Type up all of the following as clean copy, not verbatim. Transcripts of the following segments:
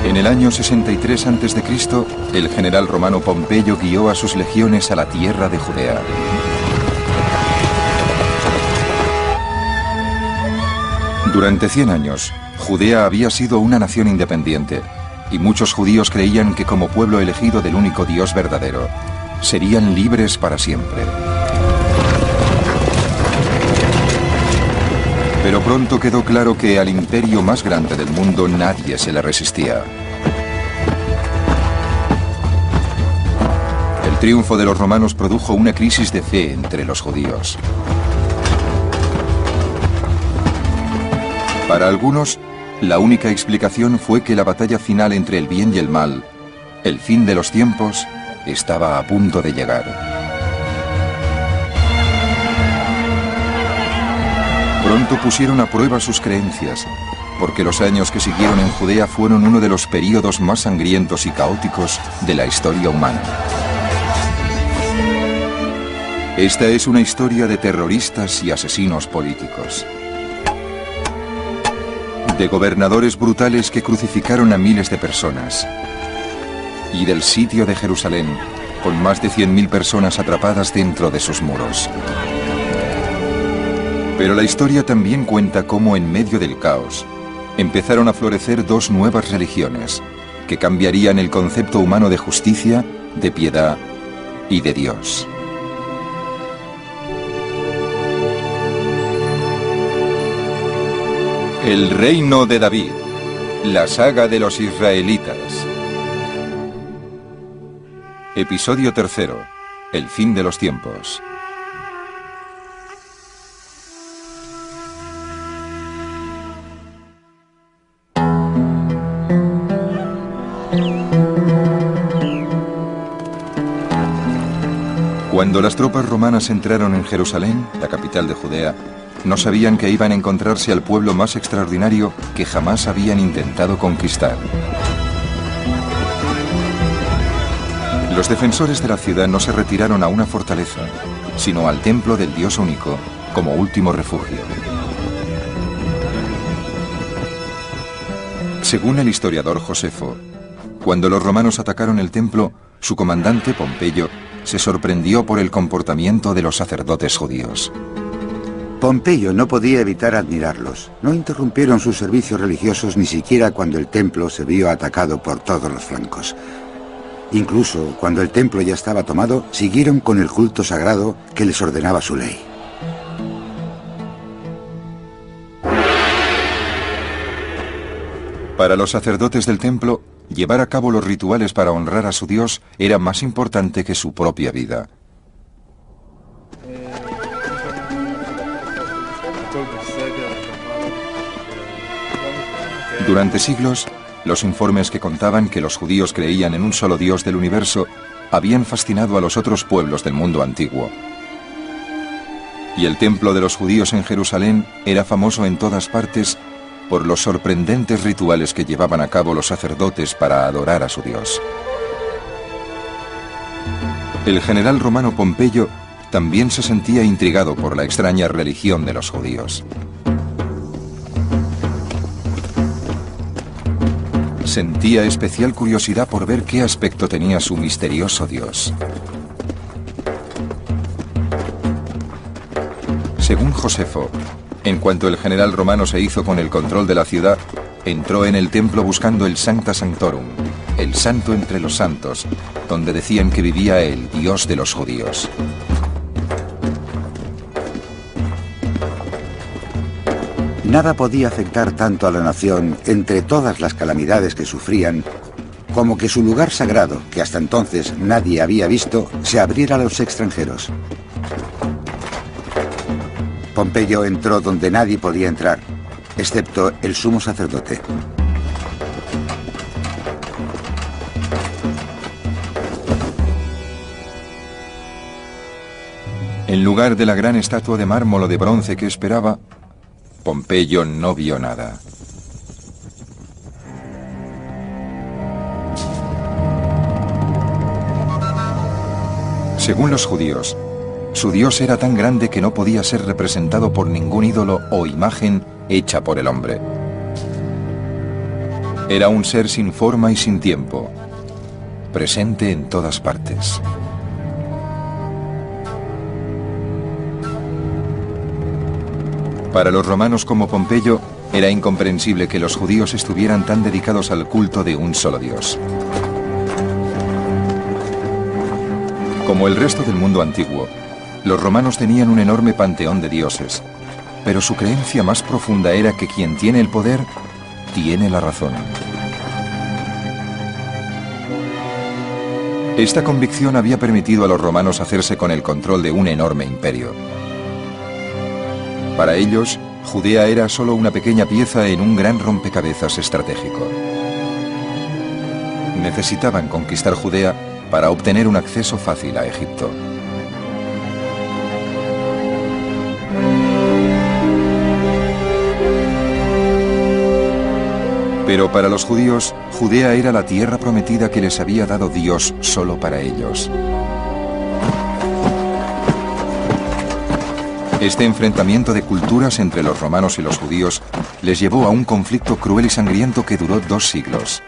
En el año 63 a.C., el general romano Pompeyo guió a sus legiones a la tierra de Judea. Durante 100 años, Judea había sido una nación independiente, y muchos judíos creían que como pueblo elegido del único Dios verdadero, serían libres para siempre. Pero pronto quedó claro que al imperio más grande del mundo nadie se le resistía. El triunfo de los romanos produjo una crisis de fe entre los judíos. Para algunos, la única explicación fue que la batalla final entre el bien y el mal, el fin de los tiempos, estaba a punto de llegar. Pronto pusieron a prueba sus creencias, porque los años que siguieron en Judea fueron uno de los períodos más sangrientos y caóticos de la historia humana. Esta es una historia de terroristas y asesinos políticos, de gobernadores brutales que crucificaron a miles de personas, y del sitio de Jerusalén, con más de 100.000 personas atrapadas dentro de sus muros. Pero la historia también cuenta cómo en medio del caos empezaron a florecer dos nuevas religiones que cambiarían el concepto humano de justicia, de piedad y de Dios. El reino de David, la saga de los israelitas. Episodio 3. El fin de los tiempos. Cuando las tropas romanas entraron en Jerusalén, la capital de Judea, no sabían que iban a encontrarse al pueblo más extraordinario que jamás habían intentado conquistar. Los defensores de la ciudad no se retiraron a una fortaleza, sino al templo del Dios único, como último refugio. Según el historiador Josefo, cuando los romanos atacaron el templo, su comandante, Pompeyo, se sorprendió por el comportamiento de los sacerdotes judíos. Pompeyo no podía evitar admirarlos. No interrumpieron sus servicios religiosos ni siquiera cuando el templo se vio atacado por todos los flancos. Incluso cuando el templo ya estaba tomado, siguieron con el culto sagrado que les ordenaba su ley. Para los sacerdotes del templo, llevar a cabo los rituales para honrar a su Dios era más importante que su propia vida. Durante siglos, los informes que contaban que los judíos creían en un solo Dios del universo habían fascinado a los otros pueblos del mundo antiguo. Y el templo de los judíos en Jerusalén era famoso en todas partes por los sorprendentes rituales que llevaban a cabo los sacerdotes para adorar a su Dios. El general romano Pompeyo también se sentía intrigado por la extraña religión de los judíos. Sentía especial curiosidad por ver qué aspecto tenía su misterioso Dios. Según Josefo, en cuanto el general romano se hizo con el control de la ciudad, entró en el templo buscando el Sancta Sanctorum, el santo entre los santos, donde decían que vivía el Dios de los judíos. Nada podía afectar tanto a la nación, entre todas las calamidades que sufrían, como que su lugar sagrado, que hasta entonces nadie había visto, se abriera a los extranjeros. Pompeyo entró donde nadie podía entrar, excepto el sumo sacerdote. En lugar de la gran estatua de mármol o de bronce que esperaba, Pompeyo no vio nada. Según los judíos, Su Dios era tan grande que no podía ser representado por ningún ídolo o imagen hecha por el hombre. Era un ser sin forma y sin tiempo, presente en todas partes. Para los romanos como Pompeyo, era incomprensible que los judíos estuvieran tan dedicados al culto de un solo Dios. Como el resto del mundo antiguo, los romanos tenían un enorme panteón de dioses, pero su creencia más profunda era que quien tiene el poder, tiene la razón. Esta convicción había permitido a los romanos hacerse con el control de un enorme imperio. Para ellos, Judea era solo una pequeña pieza en un gran rompecabezas estratégico. Necesitaban conquistar Judea para obtener un acceso fácil a Egipto. Pero para los judíos, Judea era la tierra prometida que les había dado Dios solo para ellos. Este enfrentamiento de culturas entre los romanos y los judíos les llevó a un conflicto cruel y sangriento que duró 2 siglos.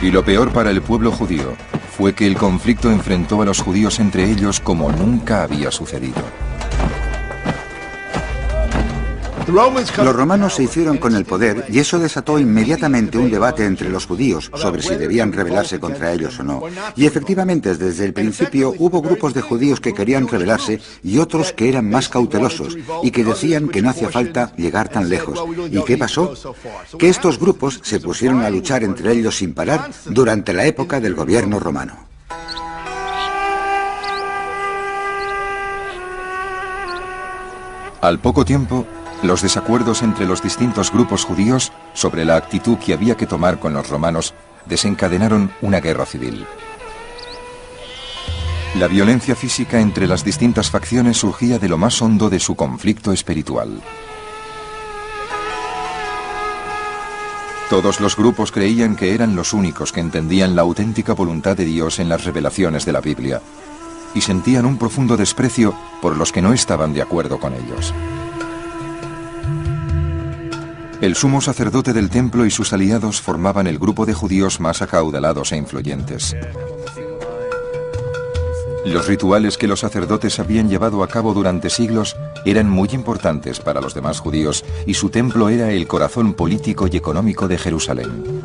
Y lo peor para el pueblo judío fue que el conflicto enfrentó a los judíos entre ellos como nunca había sucedido. Los romanos se hicieron con el poder y eso desató inmediatamente un debate entre los judíos sobre si debían rebelarse contra ellos o no. Y efectivamente, desde el principio hubo grupos de judíos que querían rebelarse y otros que eran más cautelosos y que decían que no hacía falta llegar tan lejos. ¿Y qué pasó? Que estos grupos se pusieron a luchar entre ellos sin parar durante la época del gobierno romano. Al poco tiempo, los desacuerdos entre los distintos grupos judíos sobre la actitud que había que tomar con los romanos desencadenaron una guerra civil. La violencia física entre las distintas facciones surgía de lo más hondo de su conflicto espiritual. Todos los grupos creían que eran los únicos que entendían la auténtica voluntad de Dios en las revelaciones de la Biblia, y sentían un profundo desprecio por los que no estaban de acuerdo con ellos. El sumo sacerdote del templo y sus aliados formaban el grupo de judíos más acaudalados e influyentes. Los rituales que los sacerdotes habían llevado a cabo durante siglos eran muy importantes para los demás judíos y su templo era el corazón político y económico de Jerusalén.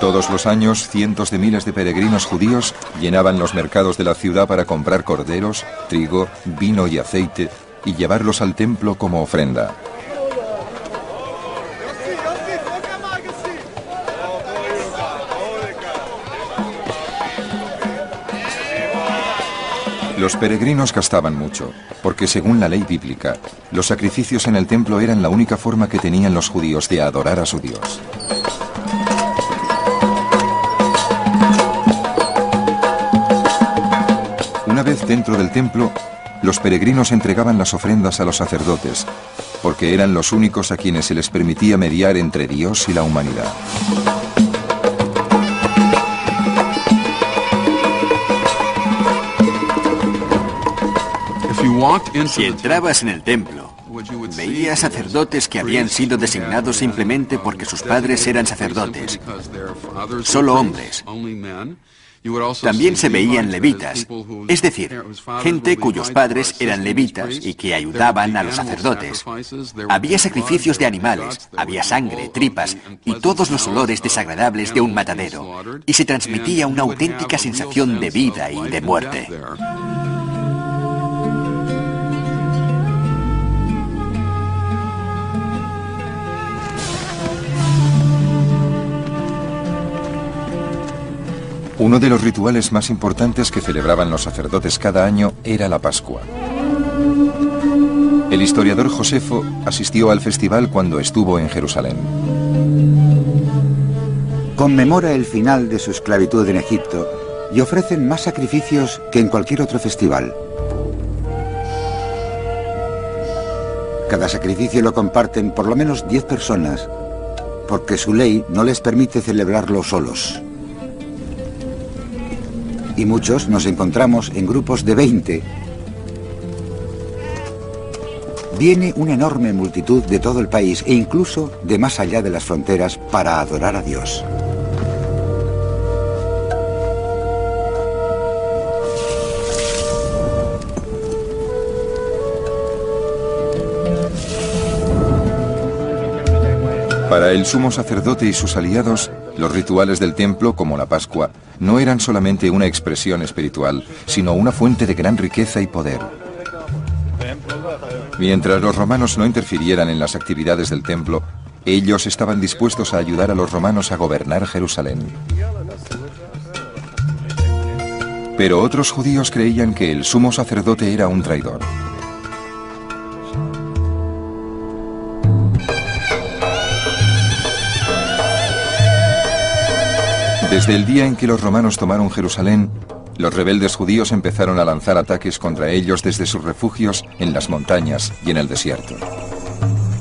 Todos los años, cientos de miles de peregrinos judíos llenaban los mercados de la ciudad para comprar corderos, trigo, vino y aceite y llevarlos al templo como ofrenda. Los peregrinos gastaban mucho, porque según la ley bíblica, los sacrificios en el templo eran la única forma que tenían los judíos de adorar a su Dios. Una vez dentro del templo, los peregrinos entregaban las ofrendas a los sacerdotes, porque eran los únicos a quienes se les permitía mediar entre Dios y la humanidad. Si entrabas en el templo, veías sacerdotes que habían sido designados simplemente porque sus padres eran sacerdotes, solo hombres. También se veían levitas, es decir, gente cuyos padres eran levitas y que ayudaban a los sacerdotes. Había sacrificios de animales, había sangre, tripas y todos los olores desagradables de un matadero, y se transmitía una auténtica sensación de vida y de muerte. Uno de los rituales más importantes que celebraban los sacerdotes cada año era la Pascua. El historiador Josefo asistió al festival cuando estuvo en Jerusalén. Conmemora el final de su esclavitud en Egipto y ofrecen más sacrificios que en cualquier otro festival. Cada sacrificio lo comparten por lo menos 10 personas, porque su ley no les permite celebrarlo solos. Y muchos nos encontramos en grupos de 20. Viene una enorme multitud de todo el país e incluso de más allá de las fronteras para adorar a Dios. Para el sumo sacerdote y sus aliados, los rituales del templo, como la Pascua, no eran solamente una expresión espiritual, sino una fuente de gran riqueza y poder. Mientras los romanos no interfirieran en las actividades del templo, ellos estaban dispuestos a ayudar a los romanos a gobernar Jerusalén. Pero otros judíos creían que el sumo sacerdote era un traidor. Desde el día en que los romanos tomaron Jerusalén, los rebeldes judíos empezaron a lanzar ataques contra ellos desde sus refugios en las montañas y en el desierto.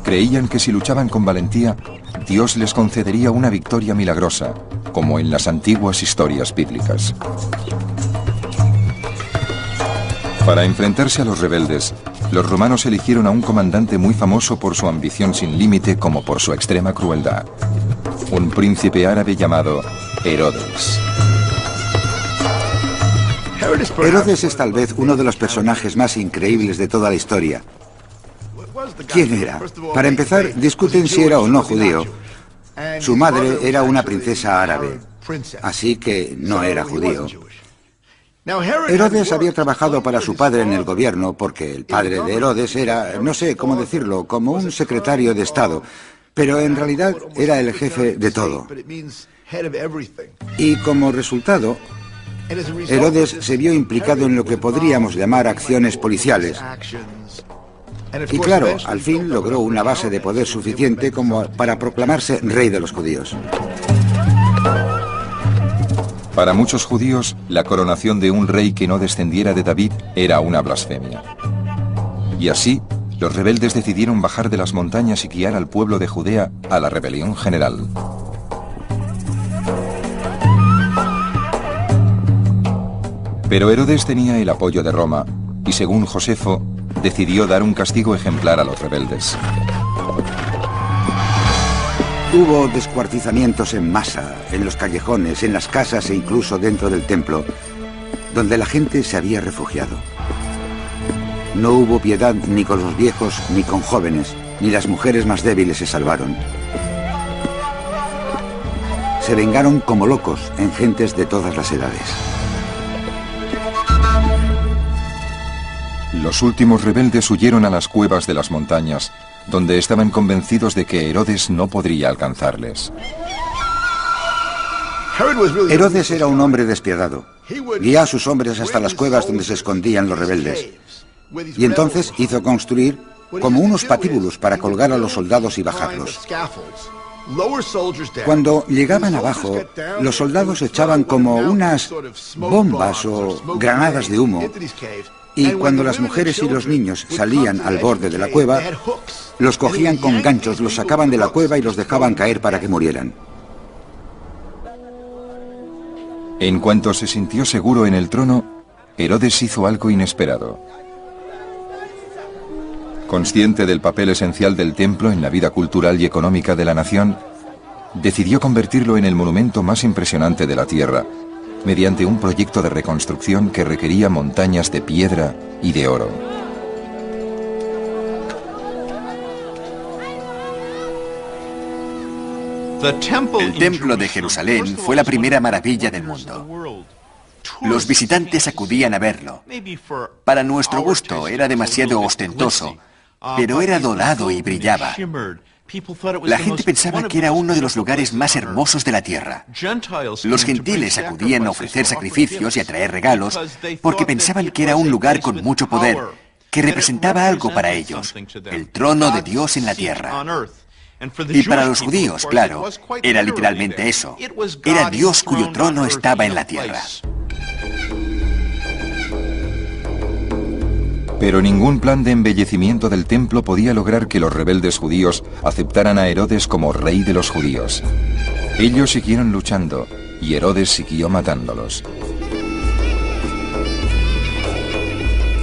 Creían que si luchaban con valentía, Dios les concedería una victoria milagrosa, como en las antiguas historias bíblicas. Para enfrentarse a los rebeldes, los romanos eligieron a un comandante muy famoso por su ambición sin límite como por su extrema crueldad. Un príncipe árabe llamado Herodes. Herodes es tal vez uno de los personajes más increíbles de toda la historia. ¿Quién era? Para empezar, discuten si era o no judío. Su madre era una princesa árabe, así que no era judío. Herodes había trabajado para su padre en el gobierno porque el padre de Herodes era, no sé cómo decirlo, como un secretario de Estado, pero en realidad era el jefe de todo. Y como resultado, Herodes se vio implicado en lo que podríamos llamar acciones policiales. Y claro, al fin logró una base de poder suficiente como para proclamarse rey de los judíos. Para muchos judíos, la coronación de un rey que no descendiera de David era una blasfemia. Y así, los rebeldes decidieron bajar de las montañas y guiar al pueblo de Judea a la rebelión general. Pero Herodes tenía el apoyo de Roma y, según Josefo, decidió dar un castigo ejemplar a los rebeldes. Hubo descuartizamientos en masa, en los callejones, en las casas e incluso dentro del templo, donde la gente se había refugiado. No hubo piedad ni con los viejos ni con jóvenes, ni las mujeres más débiles se salvaron. Se vengaron como locos en gentes de todas las edades. Los últimos rebeldes huyeron a las cuevas de las montañas, donde estaban convencidos de que Herodes no podría alcanzarles. Herodes era un hombre despiadado. Guió a sus hombres hasta las cuevas donde se escondían los rebeldes. Y entonces hizo construir como unos patíbulos para colgar a los soldados y bajarlos. Cuando llegaban abajo, los soldados echaban como unas bombas o granadas de humo. Y cuando las mujeres y los niños salían al borde de la cueva, los cogían con ganchos, los sacaban de la cueva y los dejaban caer para que murieran. En cuanto se sintió seguro en el trono, Herodes hizo algo inesperado. Consciente del papel esencial del templo en la vida cultural y económica de la nación, decidió convertirlo en el monumento más impresionante de la tierra, mediante un proyecto de reconstrucción que requería montañas de piedra y de oro. El templo de Jerusalén fue la primera maravilla del mundo. Los visitantes acudían a verlo. Para nuestro gusto era demasiado ostentoso, pero era dorado y brillaba. La gente pensaba que era uno de los lugares más hermosos de la tierra. Los gentiles acudían a ofrecer sacrificios y a traer regalos porque pensaban que era un lugar con mucho poder, que representaba algo para ellos, el trono de Dios en la tierra. Y para los judíos, claro, era literalmente eso. Era Dios cuyo trono estaba en la tierra. Pero ningún plan de embellecimiento del templo podía lograr que los rebeldes judíos aceptaran a Herodes como rey de los judíos. Ellos siguieron luchando y Herodes siguió matándolos.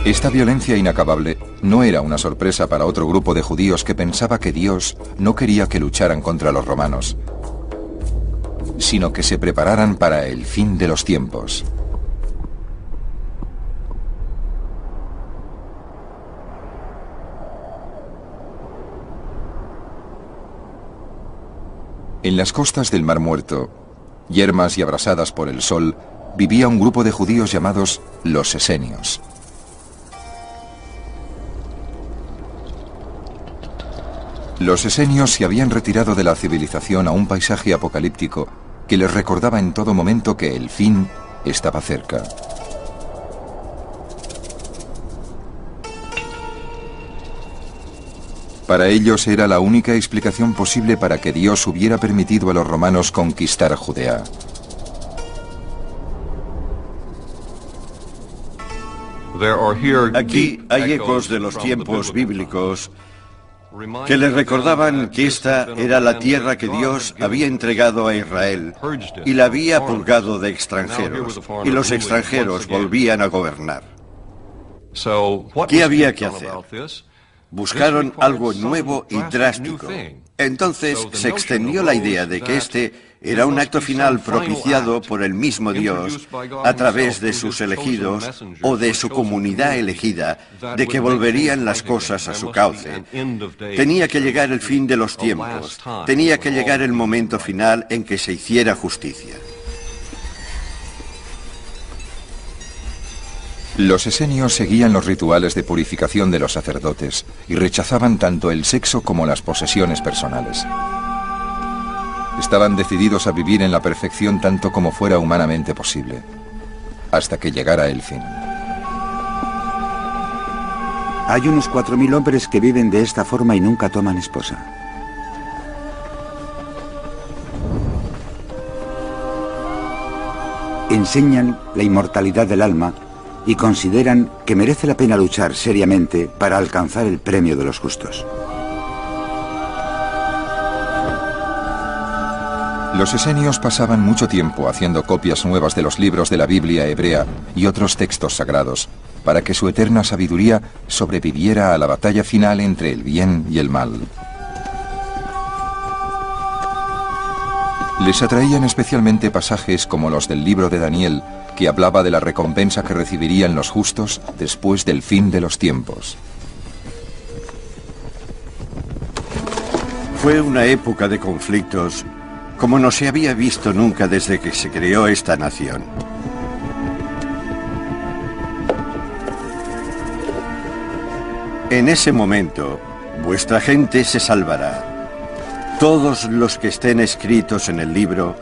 Esta violencia inacabable no era una sorpresa para otro grupo de judíos que pensaba que Dios no quería que lucharan contra los romanos, sino que se prepararan para el fin de los tiempos. En las costas del Mar Muerto, yermas y abrasadas por el sol, vivía un grupo de judíos llamados los esenios. Los esenios se habían retirado de la civilización a un paisaje apocalíptico que les recordaba en todo momento que el fin estaba cerca. Para ellos era la única explicación posible para que Dios hubiera permitido a los romanos conquistar Judea. Aquí hay ecos de los tiempos bíblicos que les recordaban que esta era la tierra que Dios había entregado a Israel y la había purgado de extranjeros, y los extranjeros volvían a gobernar. ¿Qué había que hacer? Buscaron algo nuevo y drástico. Entonces se extendió la idea de que este era un acto final propiciado por el mismo Dios a través de sus elegidos o de su comunidad elegida, de que volverían las cosas a su cauce. Tenía que llegar el fin de los tiempos, tenía que llegar el momento final en que se hiciera justicia. Los esenios seguían los rituales de purificación de los sacerdotes y rechazaban tanto el sexo como las posesiones personales. Estaban decididos a vivir en la perfección tanto como fuera humanamente posible, hasta que llegara el fin. Hay unos 4000 hombres que viven de esta forma y nunca toman esposa. Enseñan la inmortalidad del alma y consideran que merece la pena luchar seriamente para alcanzar el premio de los justos. Los esenios pasaban mucho tiempo haciendo copias nuevas de los libros de la Biblia hebrea y otros textos sagrados, para que su eterna sabiduría sobreviviera a la batalla final entre el bien y el mal. Les atraían especialmente pasajes como los del libro de Daniel, que hablaba de la recompensa que recibirían los justos después del fin de los tiempos. Fue una época de conflictos como no se había visto nunca desde que se creó esta nación. En ese momento, vuestra gente se salvará. Todos los que estén escritos en el libro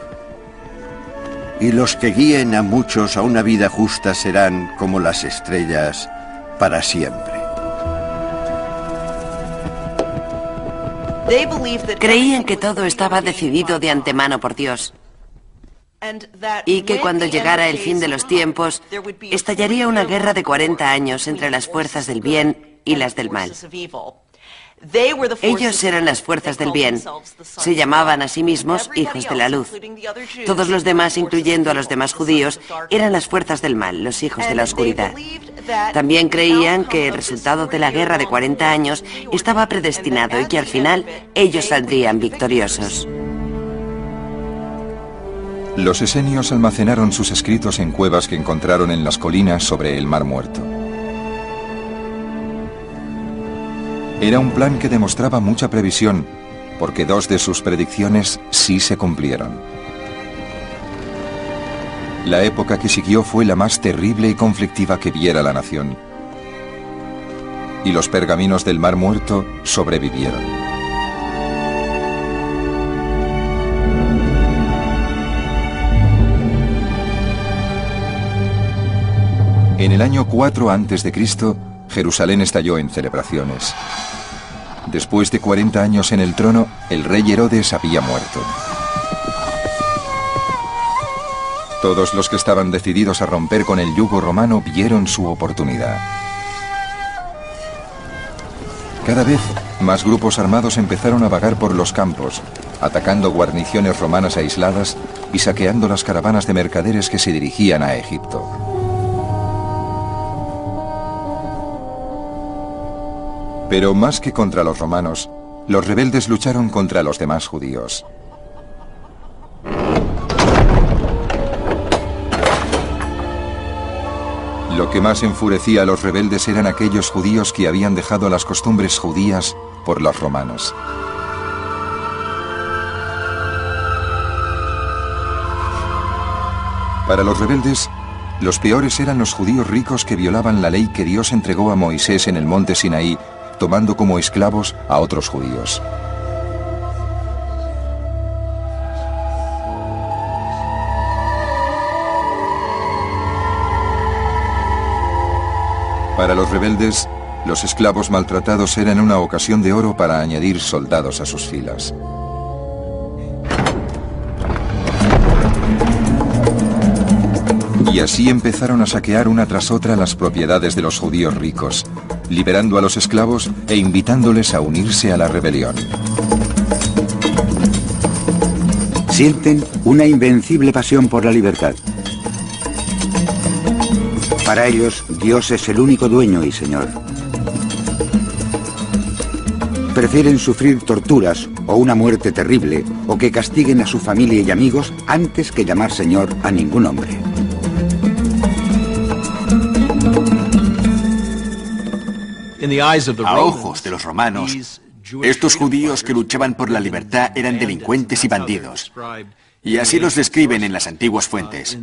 y los que guíen a muchos a una vida justa serán como las estrellas para siempre. Creían que todo estaba decidido de antemano por Dios y que cuando llegara el fin de los tiempos estallaría una guerra de 40 años entre las fuerzas del bien y las del mal. Ellos eran las fuerzas del bien. Se llamaban a sí mismos hijos de la luz. Todos los demás, incluyendo a los demás judíos, eran las fuerzas del mal, los hijos de la oscuridad. También creían que el resultado de la guerra de 40 años estaba predestinado y que al final ellos saldrían victoriosos. Los esenios almacenaron sus escritos en cuevas que encontraron en las colinas sobre el Mar Muerto. Era un plan que demostraba mucha previsión, porque 2 de sus predicciones sí se cumplieron. La época que siguió fue la más terrible y conflictiva que viera la nación. Y los pergaminos del Mar Muerto sobrevivieron. En el año 4 a.C., Jerusalén estalló en celebraciones. Después de 40 años en el trono, el rey Herodes había muerto. Todos los que estaban decididos a romper con el yugo romano vieron su oportunidad. Cada vez más grupos armados empezaron a vagar por los campos, atacando guarniciones romanas aisladas y saqueando las caravanas de mercaderes que se dirigían a Egipto. Pero más que contra los romanos, los rebeldes lucharon contra los demás judíos. Lo que más enfurecía a los rebeldes eran aquellos judíos que habían dejado las costumbres judías por los romanos. Para los rebeldes, los peores eran los judíos ricos que violaban la ley que Dios entregó a Moisés en el monte Sinaí, tomando como esclavos a otros judíos. Para los rebeldes, los esclavos maltratados eran una ocasión de oro para añadir soldados a sus filas. Y así empezaron a saquear una tras otra las propiedades de los judíos ricos, liberando a los esclavos e invitándoles a unirse a la rebelión. Sienten una invencible pasión por la libertad. Para ellos, Dios es el único dueño y Señor. Prefieren sufrir torturas o una muerte terrible o que castiguen a su familia y amigos antes que llamar Señor a ningún hombre. A ojos de los romanos, estos judíos que luchaban por la libertad eran delincuentes y bandidos. Y así los describen en las antiguas fuentes.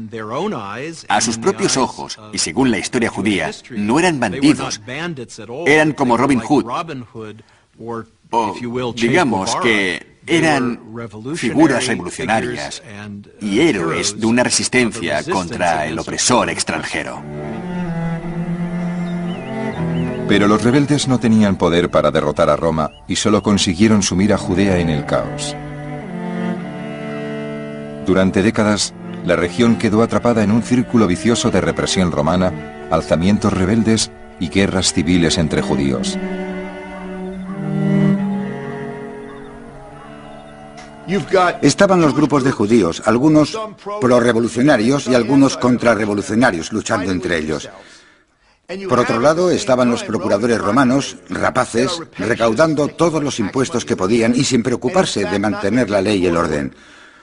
A sus propios ojos, y según la historia judía, no eran bandidos. Eran como Robin Hood. O digamos que eran figuras revolucionarias y héroes de una resistencia contra el opresor extranjero. Pero los rebeldes no tenían poder para derrotar a Roma y solo consiguieron sumir a Judea en el caos. Durante décadas, la región quedó atrapada en un círculo vicioso de represión romana, alzamientos rebeldes y guerras civiles entre judíos. Estaban los grupos de judíos, algunos prorrevolucionarios y algunos contrarrevolucionarios luchando entre ellos. Por otro lado, estaban los procuradores romanos, rapaces, recaudando todos los impuestos que podían y sin preocuparse de mantener la ley y el orden.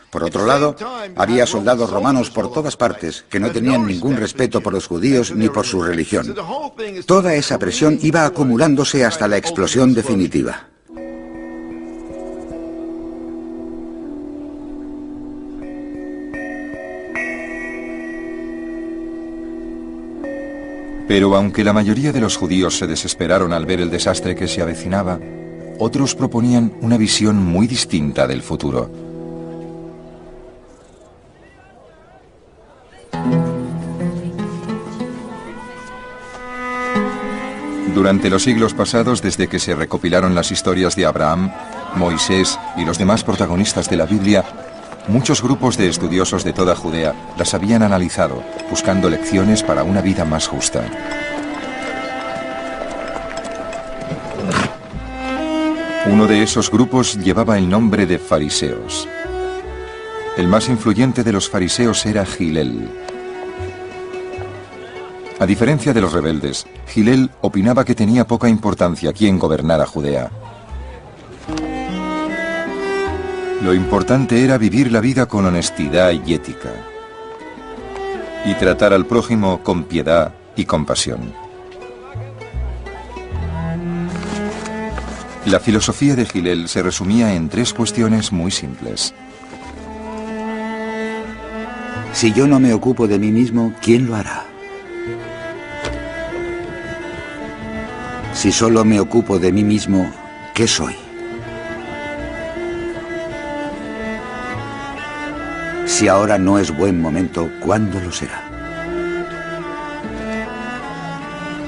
Por otro lado, había soldados romanos por todas partes que no tenían ningún respeto por los judíos ni por su religión. Toda esa presión iba acumulándose hasta la explosión definitiva. Pero aunque la mayoría de los judíos se desesperaron al ver el desastre que se avecinaba, otros proponían una visión muy distinta del futuro. Durante los siglos pasados, desde que se recopilaron las historias de Abraham, Moisés y los demás protagonistas de la Biblia, muchos grupos de estudiosos de toda Judea las habían analizado, buscando lecciones para una vida más justa. Uno de esos grupos llevaba el nombre de fariseos. El más influyente de los fariseos era Gilel. A diferencia de los rebeldes, Gilel opinaba que tenía poca importancia quién gobernara Judea. Lo importante era vivir la vida con honestidad y ética, y tratar al prójimo con piedad y compasión. La filosofía de Gilel se resumía en 3 cuestiones muy simples. Si yo no me ocupo de mí mismo, ¿quién lo hará? Si solo me ocupo de mí mismo, ¿qué soy? Si ahora no es buen momento, ¿cuándo lo será?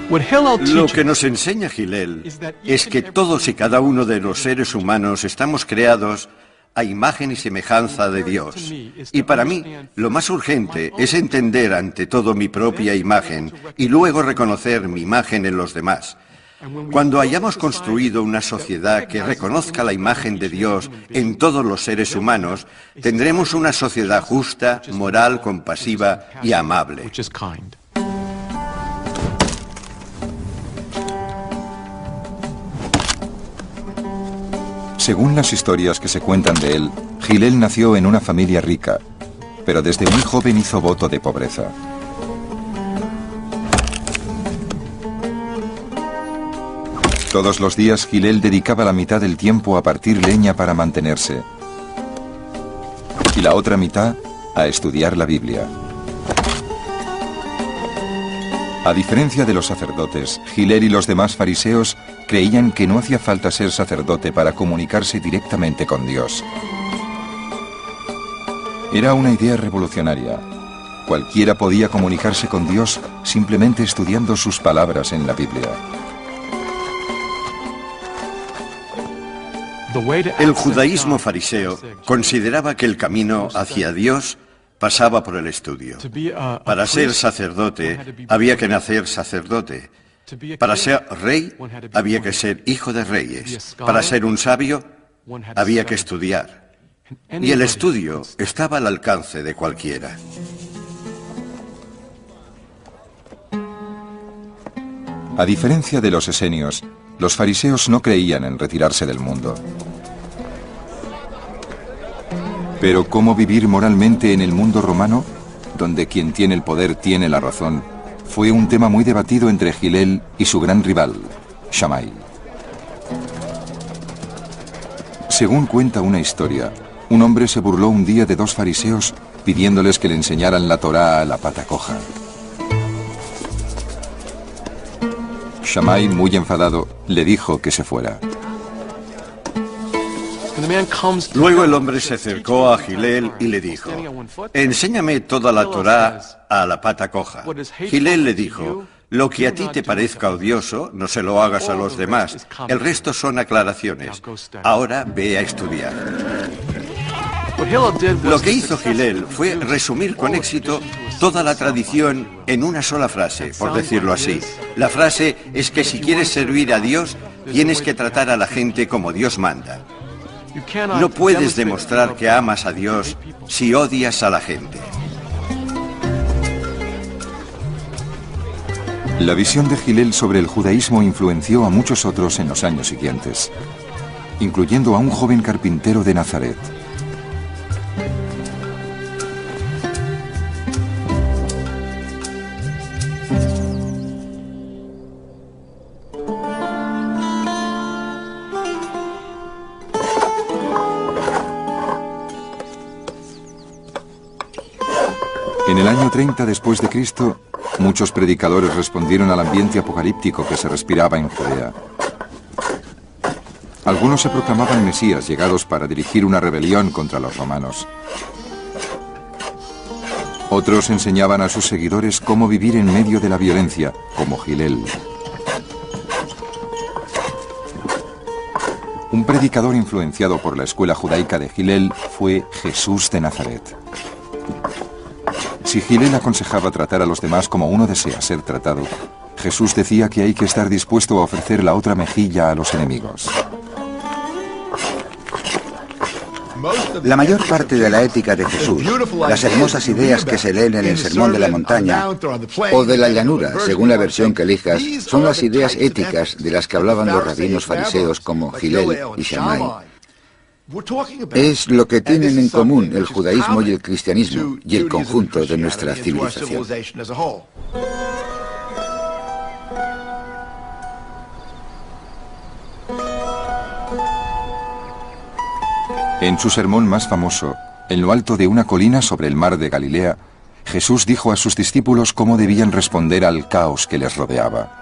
Lo que nos enseña Gilel es que todos y cada uno de los seres humanos estamos creados a imagen y semejanza de Dios. Y para mí, lo más urgente es entender ante todo mi propia imagen y luego reconocer mi imagen en los demás. Cuando hayamos construido una sociedad que reconozca la imagen de Dios en todos los seres humanos, tendremos una sociedad justa, moral, compasiva y amable. Según las historias que se cuentan de él, Hillel nació en una familia rica, pero desde muy joven hizo voto de pobreza. Todos los días Hillel dedicaba la mitad del tiempo a partir leña para mantenerse y la otra mitad a estudiar la Biblia. A diferencia de los sacerdotes, Hillel y los demás fariseos creían que no hacía falta ser sacerdote para comunicarse directamente con Dios. Era una idea revolucionaria. Cualquiera podía comunicarse con Dios simplemente estudiando sus palabras en la Biblia. El judaísmo fariseo consideraba que el camino hacia Dios pasaba por el estudio. Para ser sacerdote había que nacer sacerdote. Para ser rey había que ser hijo de reyes. Para ser un sabio había que estudiar. Y el estudio estaba al alcance de cualquiera. A diferencia de los esenios, los fariseos no creían en retirarse del mundo. Pero ¿cómo vivir moralmente en el mundo romano, donde quien tiene el poder tiene la razón? Fue un tema muy debatido entre Hillel y su gran rival, Shammai. Según cuenta una historia, un hombre se burló un día de dos fariseos pidiéndoles que le enseñaran la Torá a la pata coja. Shammai, muy enfadado, le dijo que se fuera. Luego el hombre se acercó a Hillel y le dijo: enséñame toda la Torá a la pata coja. Hillel le dijo: lo que a ti te parezca odioso, no se lo hagas a los demás. El resto son aclaraciones. Ahora ve a estudiar. Lo que hizo Hillel fue resumir con éxito toda la tradición en una sola frase, por decirlo así. La frase es que si quieres servir a Dios, tienes que tratar a la gente como Dios manda. No puedes demostrar que amas a Dios si odias a la gente. La visión de Hillel sobre el judaísmo influenció a muchos otros en los años siguientes, incluyendo a un joven carpintero de Nazaret. En el año 30 después de Cristo, muchos predicadores respondieron al ambiente apocalíptico que se respiraba en Judea. Algunos se proclamaban mesías llegados para dirigir una rebelión contra los romanos. Otros enseñaban a sus seguidores cómo vivir en medio de la violencia, como Hillel. Un predicador influenciado por la escuela judaica de Hillel fue Jesús de Nazaret. Si Hillel aconsejaba tratar a los demás como uno desea ser tratado, Jesús decía que hay que estar dispuesto a ofrecer la otra mejilla a los enemigos. La mayor parte de la ética de Jesús, las hermosas ideas que se leen en el Sermón de la Montaña o de la llanura, según la versión que elijas, son las ideas éticas de las que hablaban los rabinos fariseos como Hillel y Shammai. Es lo que tienen en común el judaísmo y el cristianismo y el conjunto de nuestra civilización. En su sermón más famoso, en lo alto de una colina sobre el mar de Galilea, Jesús dijo a sus discípulos cómo debían responder al caos que les rodeaba.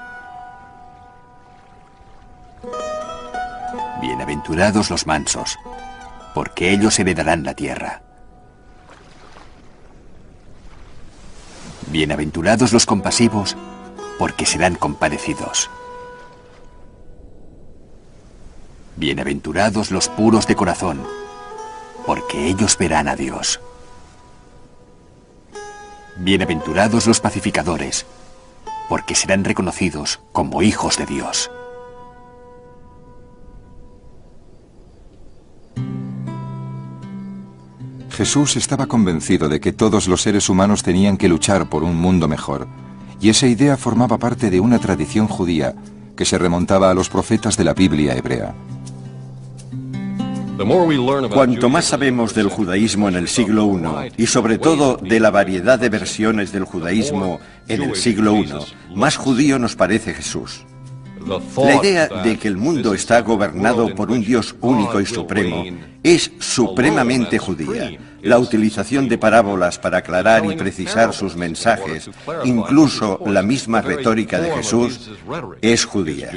Bienaventurados los mansos, porque ellos heredarán la tierra. Bienaventurados los compasivos, porque serán compadecidos. Bienaventurados los puros de corazón, porque ellos verán a Dios. Bienaventurados los pacificadores, porque serán reconocidos como hijos de Dios. Jesús estaba convencido de que todos los seres humanos tenían que luchar por un mundo mejor, y esa idea formaba parte de una tradición judía que se remontaba a los profetas de la Biblia hebrea. Cuanto más sabemos del judaísmo en el siglo I, y sobre todo de la variedad de versiones del judaísmo en el siglo I, más judío nos parece Jesús. La idea de que el mundo está gobernado por un Dios único y supremo es supremamente judía. La utilización de parábolas para aclarar y precisar sus mensajes, incluso la misma retórica de Jesús, es judía.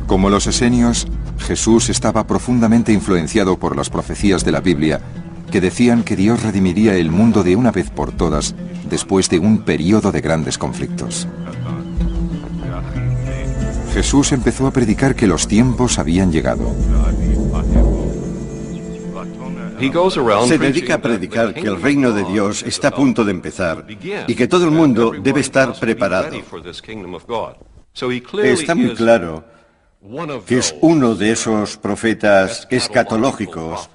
Como los esenios, Jesús estaba profundamente influenciado por las profecías de la Biblia, que decían que Dios redimiría el mundo de una vez por todas después de un periodo de grandes conflictos. Jesús empezó a predicar que los tiempos habían llegado. Se dedica a predicar que el reino de Dios está a punto de empezar y que todo el mundo debe estar preparado. Está muy claro que es uno de esos profetas escatológicos,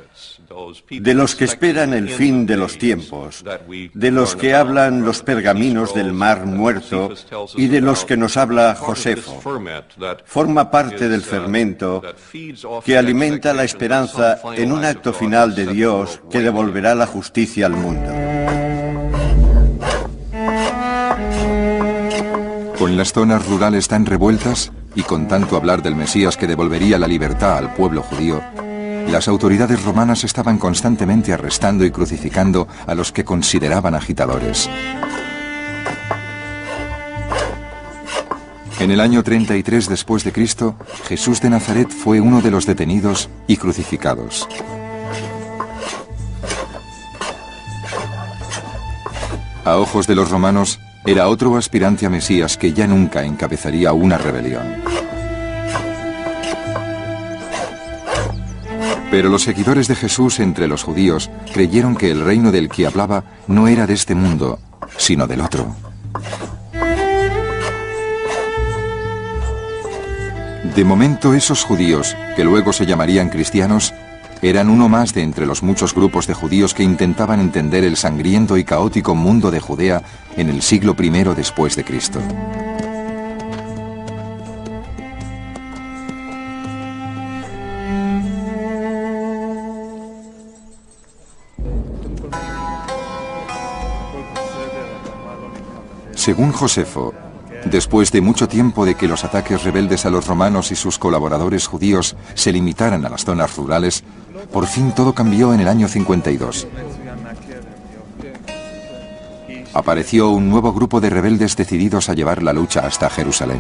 de los que esperan el fin de los tiempos, de los que hablan los pergaminos del Mar Muerto y de los que nos habla Josefo. Forma parte del fermento que alimenta la esperanza en un acto final de Dios que devolverá la justicia al mundo. Con las zonas rurales tan revueltas y con tanto hablar del Mesías que devolvería la libertad al pueblo judío, las autoridades romanas estaban constantemente arrestando y crucificando a los que consideraban agitadores. En el año 33 después de Cristo, Jesús de Nazaret fue uno de los detenidos y crucificados. A ojos de los romanos, era otro aspirante a Mesías que ya nunca encabezaría una rebelión. Pero los seguidores de Jesús entre los judíos creyeron que el reino del que hablaba no era de este mundo, sino del otro. De momento, esos judíos, que luego se llamarían cristianos, eran uno más de entre los muchos grupos de judíos que intentaban entender el sangriento y caótico mundo de Judea en el siglo I después de Cristo. Según Josefo, después de mucho tiempo de que los ataques rebeldes a los romanos y sus colaboradores judíos se limitaran a las zonas rurales, por fin todo cambió en el año 52. Apareció un nuevo grupo de rebeldes decididos a llevar la lucha hasta Jerusalén.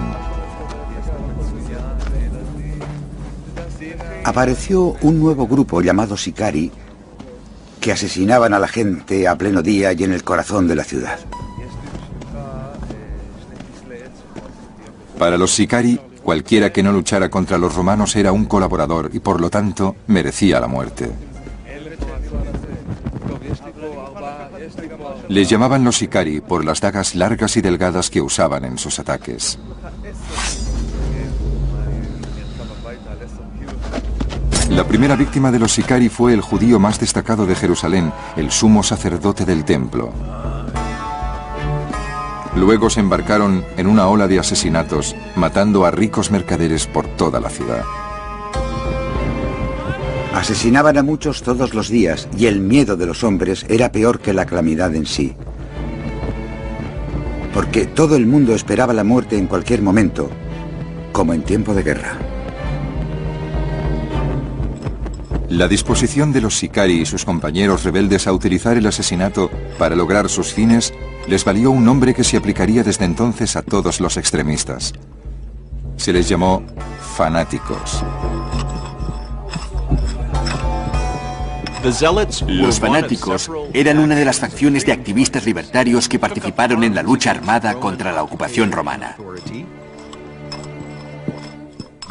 Apareció un nuevo grupo llamado Sicari que asesinaban a la gente a pleno día y en el corazón de la ciudad. Para los Sicari, cualquiera que no luchara contra los romanos era un colaborador y por lo tanto merecía la muerte. Les llamaban los Sicari por las dagas largas y delgadas que usaban en sus ataques. La primera víctima de los Sicari fue el judío más destacado de Jerusalén, el sumo sacerdote del templo. Luego se embarcaron en una ola de asesinatos, matando a ricos mercaderes por toda la ciudad. Asesinaban a muchos todos los días y el miedo de los hombres era peor que la calamidad en sí. Porque todo el mundo esperaba la muerte en cualquier momento, como en tiempo de guerra. La disposición de los Sicari y sus compañeros rebeldes a utilizar el asesinato para lograr sus fines les valió un nombre que se aplicaría desde entonces a todos los extremistas. Se les llamó fanáticos. Los fanáticos eran una de las facciones de activistas libertarios que participaron en la lucha armada contra la ocupación romana.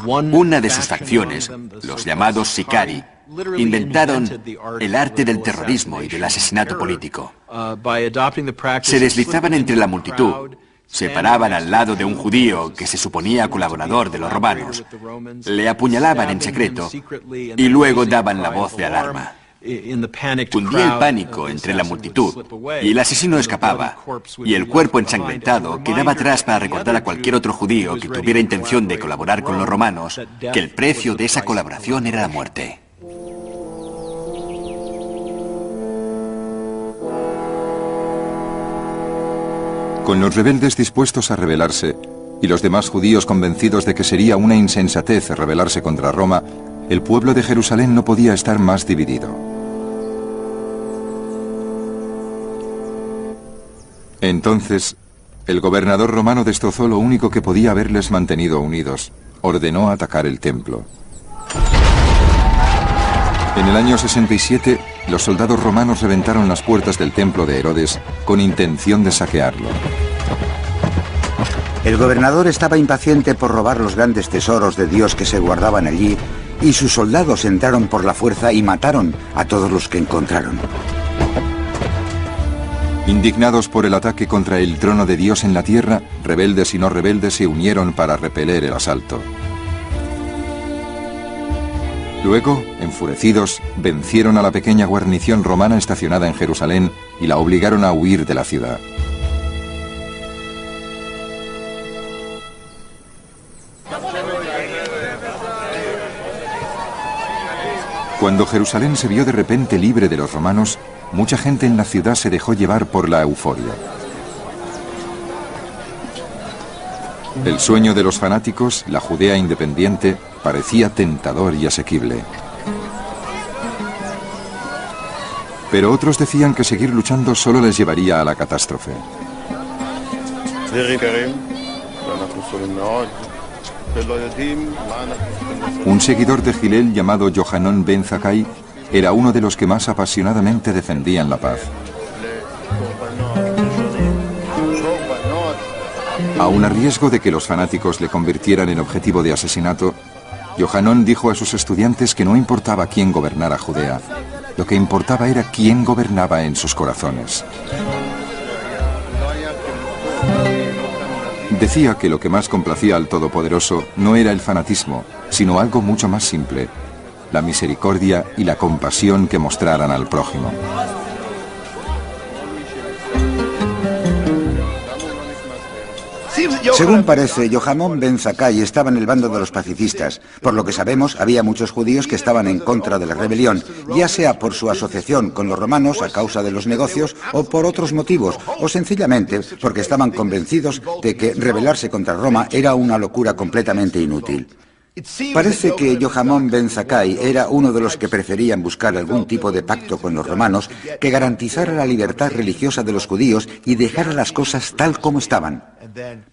Una de sus facciones, los llamados Sicari, inventaron el arte del terrorismo y del asesinato político. Se deslizaban entre la multitud se paraban al lado de un judío que se suponía colaborador de los romanos, le apuñalaban en secreto y luego daban la voz de alarma. Cundía el pánico entre la multitud y el asesino escapaba, y el cuerpo ensangrentado quedaba atrás para recordar a cualquier otro judío que tuviera intención de colaborar con los romanos que el precio de esa colaboración era la muerte. Con los rebeldes dispuestos a rebelarse y los demás judíos convencidos de que sería una insensatez rebelarse contra Roma, el pueblo de Jerusalén no podía estar más dividido. Entonces, el gobernador romano destrozó lo único que podía haberles mantenido unidos. Ordenó atacar el templo. En el año 67, los soldados romanos reventaron las puertas del templo de Herodes con intención de saquearlo. El gobernador estaba impaciente por robar los grandes tesoros de Dios que se guardaban allí, y sus soldados entraron por la fuerza y mataron a todos los que encontraron. Indignados por el ataque contra el trono de Dios en la tierra, rebeldes y no rebeldes se unieron para repeler el asalto. Luego, enfurecidos, vencieron a la pequeña guarnición romana estacionada en Jerusalén y la obligaron a huir de la ciudad. Cuando Jerusalén se vio de repente libre de los romanos, mucha gente en la ciudad se dejó llevar por la euforia. El sueño de los fanáticos, la Judea independiente, parecía tentador y asequible. Pero otros decían que seguir luchando solo les llevaría a la catástrofe. Un seguidor de Hillel llamado Yohanan ben Zakkai era uno de los que más apasionadamente defendían la paz. Aun a riesgo de que los fanáticos le convirtieran en objetivo de asesinato, Yohanan dijo a sus estudiantes que no importaba quién gobernara Judea, lo que importaba era quién gobernaba en sus corazones. Decía que lo que más complacía al Todopoderoso no era el fanatismo, sino algo mucho más simple: la misericordia y la compasión que mostraran al prójimo. Según parece, Yohanan ben Zakkai estaba en el bando de los pacifistas. Por lo que sabemos, había muchos judíos que estaban en contra de la rebelión, ya sea por su asociación con los romanos a causa de los negocios o por otros motivos, o sencillamente porque estaban convencidos de que rebelarse contra Roma era una locura completamente inútil. Parece que Yohanan ben Zakkai era uno de los que preferían buscar algún tipo de pacto con los romanos que garantizara la libertad religiosa de los judíos y dejara las cosas tal como estaban,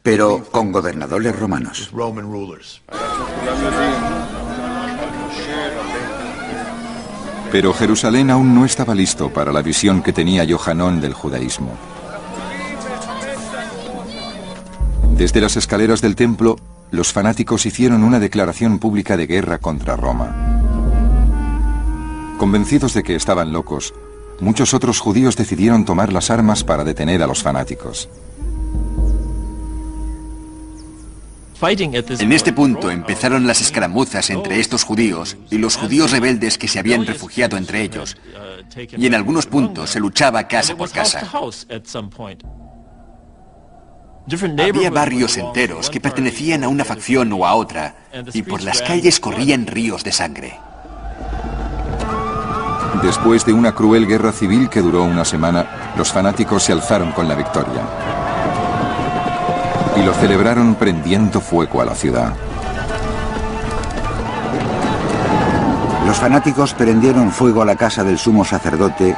pero con gobernadores romanos. Pero Jerusalén aún no estaba listo para la visión que tenía Yohanan del judaísmo. Desde las escaleras del templo, los fanáticos hicieron una declaración pública de guerra contra Roma. Convencidos de que estaban locos, muchos otros judíos decidieron tomar las armas para detener a los fanáticos. En este punto empezaron las escaramuzas entre estos judíos y los judíos rebeldes que se habían refugiado entre ellos, y en algunos puntos se luchaba casa por casa. Había barrios enteros que pertenecían a una facción o a otra, y por las calles corrían ríos de sangre. Después de una cruel guerra civil que duró una semana, los fanáticos se alzaron con la victoria. Y lo celebraron prendiendo fuego a la ciudad. Los fanáticos prendieron fuego a la casa del sumo sacerdote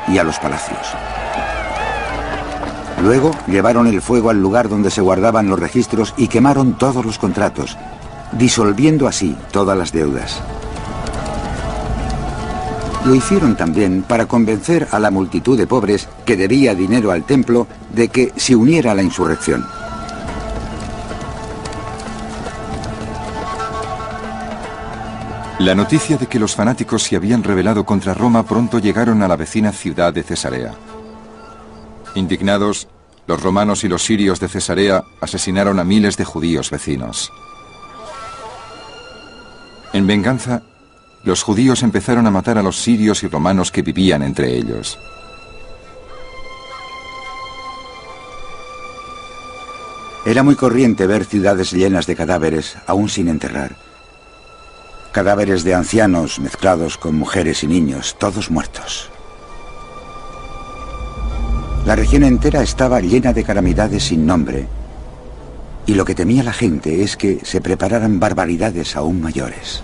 y a los palacios. Luego llevaron el fuego al lugar donde se guardaban los registros y quemaron todos los contratos, disolviendo así todas las deudas. Lo hicieron también para convencer a la multitud de pobres que debía dinero al templo de que se uniera a la insurrección. La noticia de que los fanáticos se habían rebelado contra Roma pronto llegaron a la vecina ciudad de Cesarea. Indignados, Los romanos y los sirios de Cesarea asesinaron a miles de judíos vecinos. En venganza, los judíos empezaron a matar a los sirios y romanos que vivían entre ellos. Era muy corriente ver ciudades llenas de cadáveres, aún sin enterrar. Cadáveres de ancianos mezclados con mujeres y niños, todos muertos. La región entera estaba llena de calamidades sin nombre, y lo que temía la gente es que se prepararan barbaridades aún mayores.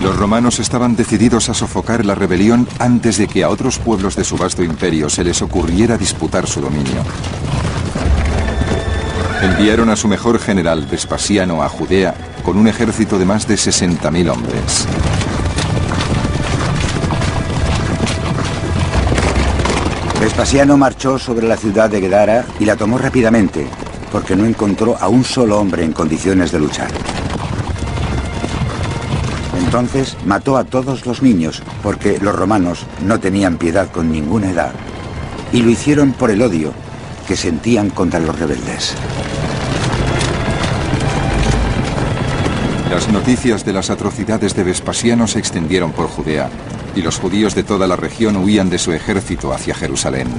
Los romanos estaban decididos a sofocar la rebelión antes de que a otros pueblos de su vasto imperio se les ocurriera disputar su dominio. Enviaron a su mejor general, Vespasiano, a Judea con un ejército de más de 60.000 hombres. Vespasiano marchó sobre la ciudad de Gadara y la tomó rápidamente, porque no encontró a un solo hombre en condiciones de luchar. Entonces mató a todos los niños, porque los romanos no tenían piedad con ninguna edad, y lo hicieron por el odio que sentían contra los rebeldes. Las noticias de las atrocidades de Vespasiano se extendieron por Judea, y los judíos de toda la región huían de su ejército hacia Jerusalén.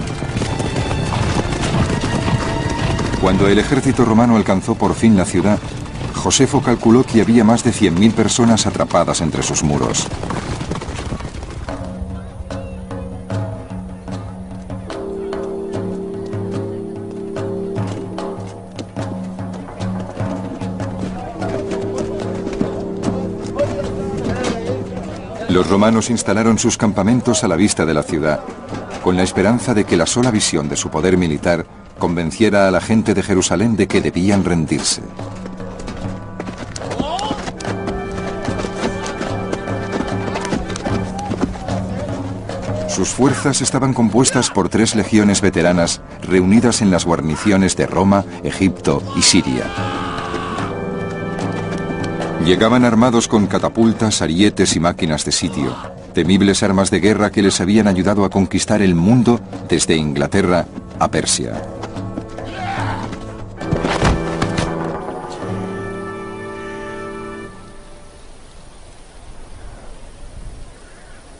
Cuando el ejército romano alcanzó por fin la ciudad, Josefo calculó que había más de 100.000 personas atrapadas entre sus muros. Los romanos instalaron sus campamentos a la vista de la ciudad, con la esperanza de que la sola visión de su poder militar convenciera a la gente de Jerusalén de que debían rendirse. Sus fuerzas estaban compuestas por 3 legiones veteranas reunidas en las guarniciones de Roma, Egipto y Siria. Llegaban armados con catapultas, arietes y máquinas de sitio, temibles armas de guerra que les habían ayudado a conquistar el mundo desde Inglaterra a Persia.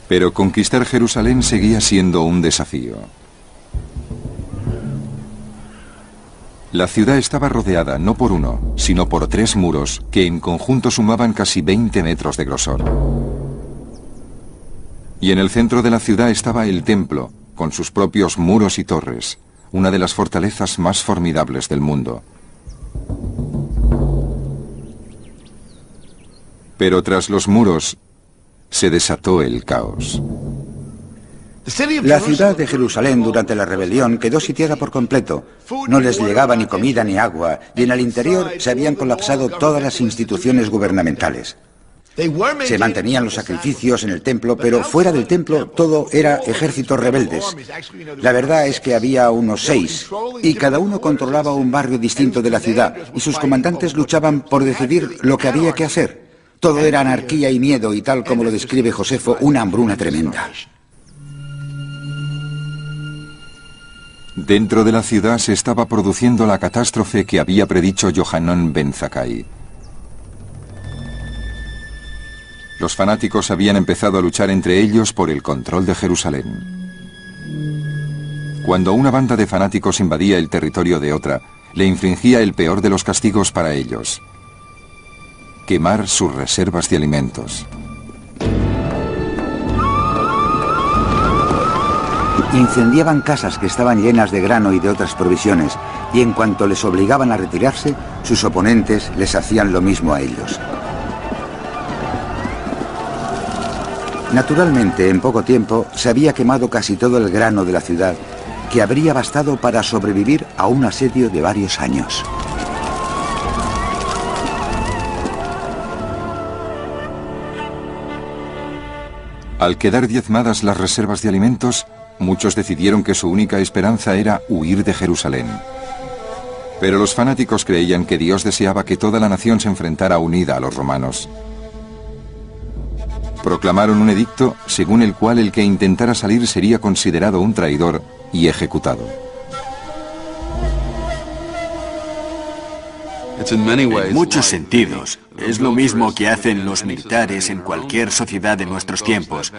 Pero conquistar Jerusalén seguía siendo un desafío. La ciudad estaba rodeada no por uno, sino por 3 muros que en conjunto sumaban casi 20 metros de grosor. Y en el centro de la ciudad estaba el templo, con sus propios muros y torres, una de las fortalezas más formidables del mundo. Pero tras los muros se desató el caos. La ciudad de Jerusalén durante la rebelión quedó sitiada por completo. No les llegaba ni comida ni agua, y en el interior se habían colapsado todas las instituciones gubernamentales. Se mantenían los sacrificios en el templo, pero fuera del templo todo era ejércitos rebeldes. La verdad es que había unos 6, y cada uno controlaba un barrio distinto de la ciudad, y sus comandantes luchaban por decidir lo que había que hacer. Todo era anarquía y miedo, y tal como lo describe Josefo, una hambruna tremenda. Dentro de la ciudad se estaba produciendo la catástrofe que había predicho Yohanan ben Zakkai. Los fanáticos habían empezado a luchar entre ellos por el control de Jerusalén. Cuando una banda de fanáticos invadía el territorio de otra, le infligía el peor de los castigos para ellos: quemar sus reservas de alimentos. Incendiaban casas que estaban llenas de grano y de otras provisiones, y en cuanto les obligaban a retirarse, sus oponentes les hacían lo mismo a ellos. Naturalmente, en poco tiempo, se había quemado casi todo el grano de la ciudad, que habría bastado para sobrevivir a un asedio de varios años. Al quedar diezmadas las reservas de alimentos, muchos decidieron que su única esperanza era huir de Jerusalén. Pero los fanáticos creían que Dios deseaba que toda la nación se enfrentara unida a los romanos. Proclamaron un edicto según el cual el que intentara salir sería considerado un traidor y ejecutado. En muchos sentidos, es lo mismo que hacen los militares en cualquier sociedad de nuestros tiempos,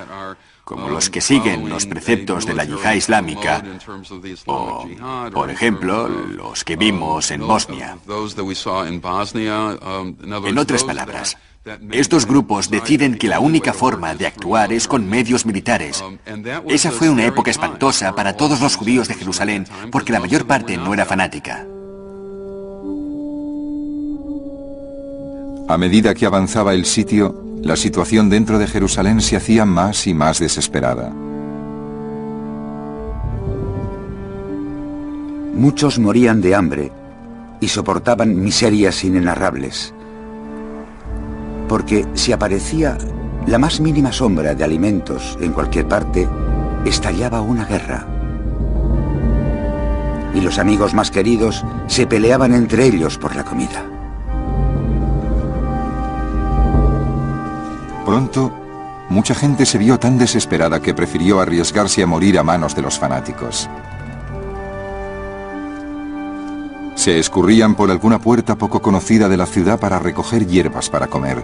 como los que siguen los preceptos de la yihad islámica, o, por ejemplo, los que vimos en Bosnia. En otras palabras, estos grupos deciden que la única forma de actuar es con medios militares. Esa fue una época espantosa para todos los judíos de Jerusalén, porque la mayor parte no era fanática. A medida que avanzaba el sitio, la situación dentro de Jerusalén se hacía más y más desesperada. Muchos morían de hambre y soportaban miserias inenarrables, porque si aparecía la más mínima sombra de alimentos en cualquier parte, estallaba una guerra. Y los amigos más queridos se peleaban entre ellos por la comida. Pronto, mucha gente se vio tan desesperada que prefirió arriesgarse a morir a manos de los fanáticos. Se escurrían por alguna puerta poco conocida de la ciudad para recoger hierbas para comer.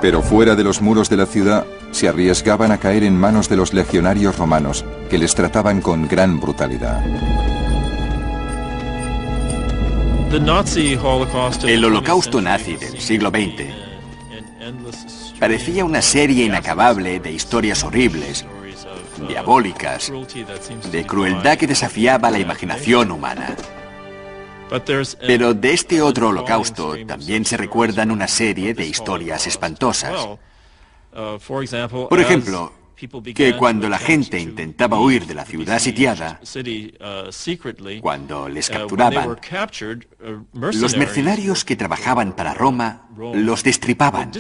Pero fuera de los muros de la ciudad, se arriesgaban a caer en manos de los legionarios romanos, que les trataban con gran brutalidad. El holocausto nazi del siglo XX parecía una serie inacabable de historias horribles, diabólicas, de crueldad que desafiaba la imaginación humana. Pero de este otro holocausto también se recuerdan una serie de historias espantosas. Por ejemplo, que cuando la gente intentaba huir de la ciudad sitiada, cuando les capturaban, los mercenarios que trabajaban para Roma los destripaban,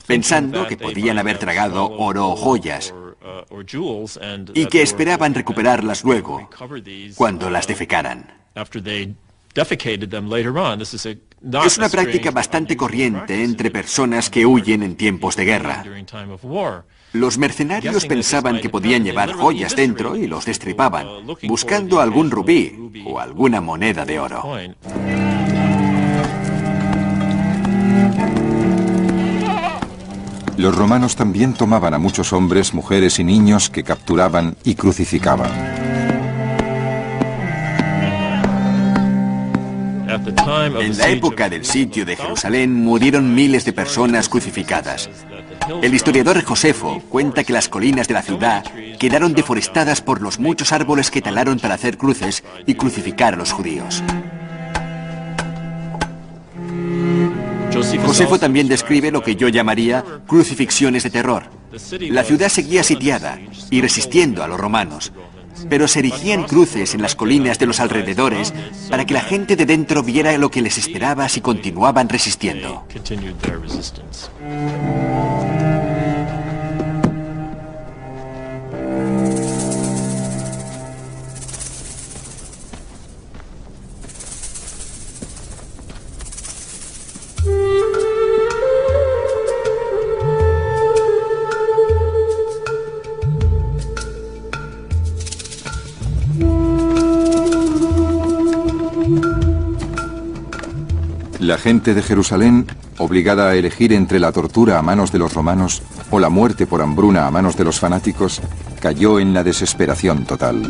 pensando que podían haber tragado oro o joyas, y que esperaban recuperarlas luego, cuando las defecaran. Es una práctica bastante corriente entre personas que huyen en tiempos de guerra. Los mercenarios pensaban que podían llevar joyas dentro y los destripaban, buscando algún rubí o alguna moneda de oro. Los romanos también tomaban a muchos hombres, mujeres y niños que capturaban y crucificaban. En la época del sitio de Jerusalén murieron miles de personas crucificadas. El historiador Josefo cuenta que las colinas de la ciudad quedaron deforestadas por los muchos árboles que talaron para hacer cruces y crucificar a los judíos. Josefo también describe lo que yo llamaría crucifixiones de terror. La ciudad seguía sitiada y resistiendo a los romanos, pero se erigían cruces en las colinas de los alrededores para que la gente de dentro viera lo que les esperaba si continuaban resistiendo. La gente de Jerusalén, obligada a elegir entre la tortura a manos de los romanos o la muerte por hambruna a manos de los fanáticos, cayó en la desesperación total.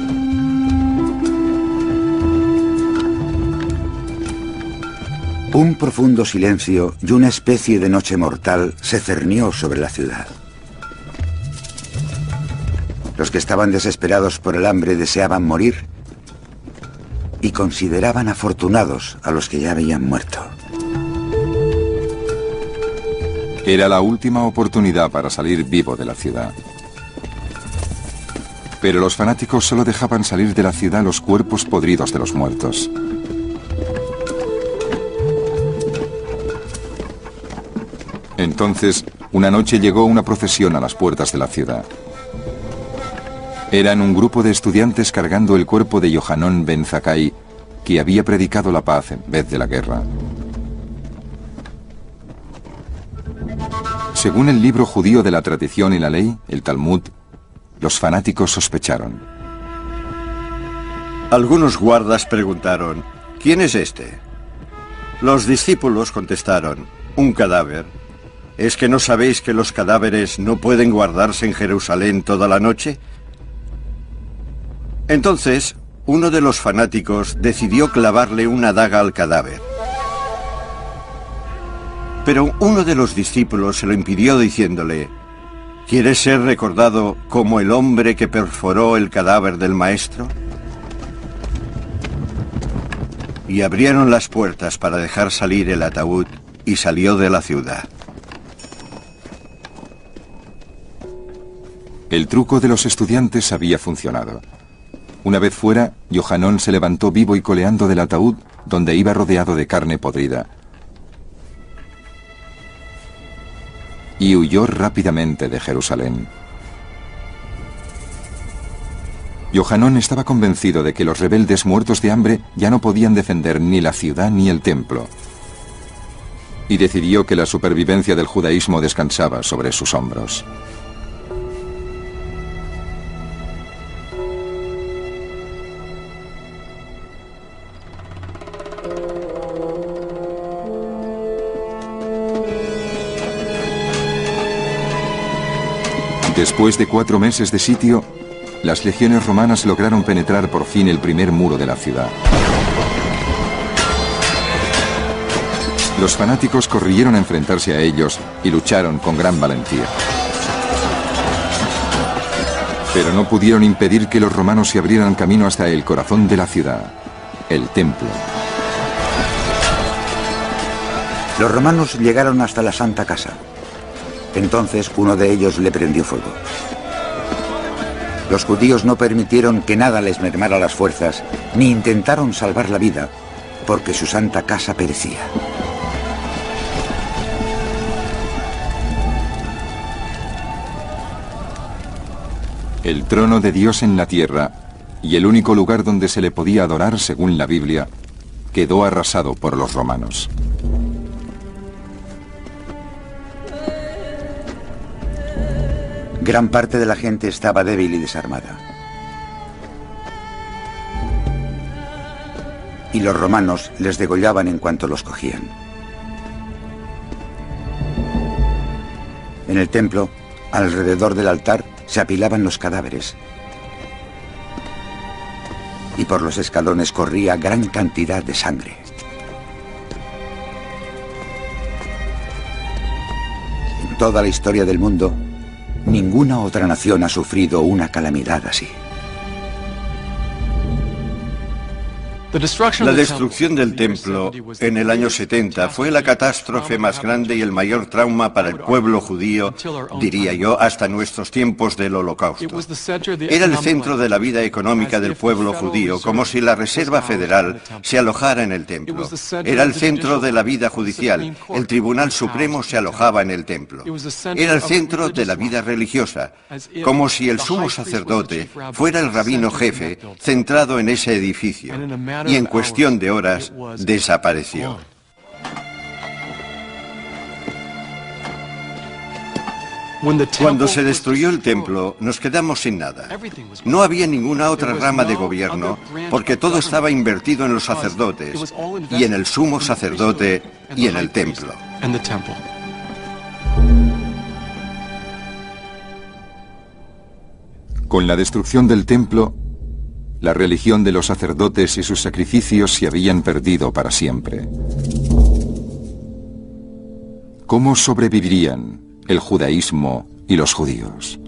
Un profundo silencio y una especie de noche mortal se cernió sobre la ciudad. Los que estaban desesperados por el hambre deseaban morir y consideraban afortunados a los que ya habían muerto. Era la última oportunidad para salir vivo de la ciudad. Pero los fanáticos solo dejaban salir de la ciudad los cuerpos podridos de los muertos. Entonces, una noche llegó una procesión a las puertas de la ciudad. Eran un grupo de estudiantes cargando el cuerpo de Yohanan ben Zakkai, que había predicado la paz en vez de la guerra. Según el libro judío de la tradición y la ley, el Talmud, los fanáticos sospecharon. Algunos guardas preguntaron, ¿quién es este? Los discípulos contestaron, un cadáver. ¿Es que no sabéis que los cadáveres no pueden guardarse en Jerusalén toda la noche? Entonces, uno de los fanáticos decidió clavarle una daga al cadáver. Pero uno de los discípulos se lo impidió diciéndole, ¿quieres ser recordado como el hombre que perforó el cadáver del maestro? Y abrieron las puertas para dejar salir el ataúd y salió de la ciudad. El truco de los estudiantes había funcionado. Una vez fuera, Yohanan se levantó vivo y coleando del ataúd, donde iba rodeado de carne podrida. Y huyó rápidamente de Jerusalén. Yohanan estaba convencido de que los rebeldes muertos de hambre ya no podían defender ni la ciudad ni el templo. Y decidió que la supervivencia del judaísmo descansaba sobre sus hombros. Después de 4 meses de sitio, las legiones romanas lograron penetrar por fin el primer muro de la ciudad. Los fanáticos corrieron a enfrentarse a ellos y lucharon con gran valentía. Pero no pudieron impedir que los romanos se abrieran camino hasta el corazón de la ciudad, el templo. Los romanos llegaron hasta la Santa Casa. Entonces uno de ellos le prendió fuego. Los judíos no permitieron que nada les mermara las fuerzas, ni intentaron salvar la vida, porque su Santa Casa perecía. El trono de Dios en la tierra, y el único lugar donde se le podía adorar según la Biblia, quedó arrasado por los romanos. Gran parte de la gente estaba débil y desarmada. Y los romanos les degollaban en cuanto los cogían. En el templo, alrededor del altar, se apilaban los cadáveres. Y por los escalones corría gran cantidad de sangre. En toda la historia del mundo, ninguna otra nación ha sufrido una calamidad así. La destrucción del templo en el año 70 fue la catástrofe más grande y el mayor trauma para el pueblo judío, diría yo, hasta nuestros tiempos del Holocausto. Era el centro de la vida económica del pueblo judío, como si la Reserva Federal se alojara en el templo. Era el centro de la vida judicial, el Tribunal Supremo se alojaba en el templo. Era el centro de la vida religiosa, como si el sumo sacerdote fuera el rabino jefe centrado en ese edificio. Y en cuestión de horas desapareció. Cuando se destruyó el templo, nos quedamos sin nada. No había ninguna otra rama de gobierno, porque todo estaba invertido en los sacerdotes, y en el sumo sacerdote, y en el templo. Con la destrucción del templo, la religión de los sacerdotes y sus sacrificios se habían perdido para siempre. ¿Cómo sobrevivirían el judaísmo y los judíos?